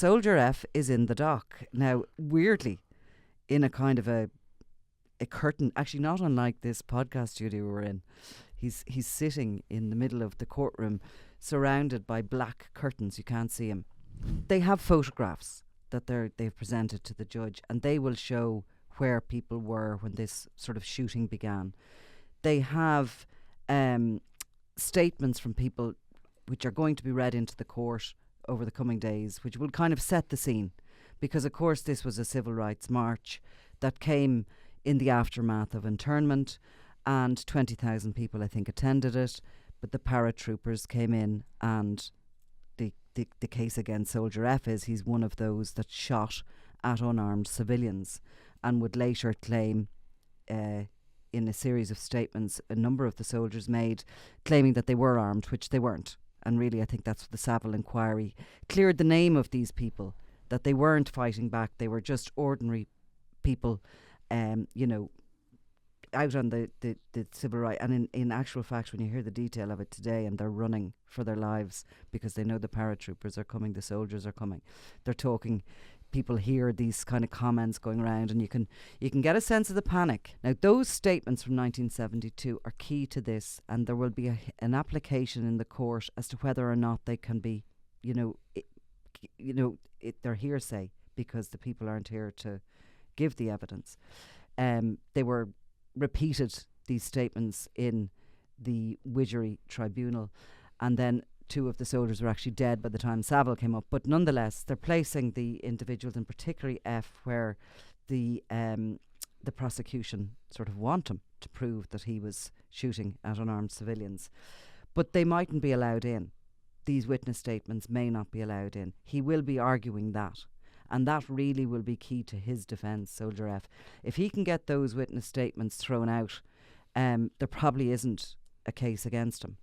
Soldier F is in the dock. Now, weirdly, in a kind of a curtain, actually not unlike this podcast studio we're in. He's sitting in the middle of the courtroom, surrounded by black curtains. You can't see him. They have photographs that they've presented to the judge, and they will show where people were when this sort of shooting began. They have statements from people which are going to be read into the court over the coming days, which will kind of set the scene, because of course this was a civil rights march that came in the aftermath of internment, and 20,000 people I think attended it, but the paratroopers came in, and the case against Soldier F is he's one of those that shot at unarmed civilians, and would later claim in a series of statements a number of the soldiers made, claiming that they were armed, which they weren't. And really I think that's what the Savile inquiry cleared the name of these people, that they weren't fighting back, they were just ordinary people, out on the civil right. And in actual fact, when you hear the detail of it today, and they're running for their lives because they know the paratroopers are coming, the soldiers are coming, they're talking, people hear these kind of comments going around, and you can get a sense of the panic. Now, those statements from 1972 are key to this, and there will be an application in the court as to whether or not they can be, they're hearsay because the people aren't here to give the evidence. They were repeated, these statements, in the Widgery Tribunal, and then 2 of the soldiers were actually dead by the time Savile came up. But nonetheless, they're placing the individuals, and particularly F, where the prosecution sort of want him to prove that he was shooting at unarmed civilians. But they mightn't be allowed in. These witness statements may not be allowed in. He will be arguing that. And that really will be key to his defence, Soldier F. If he can get those witness statements thrown out, there probably isn't a case against him.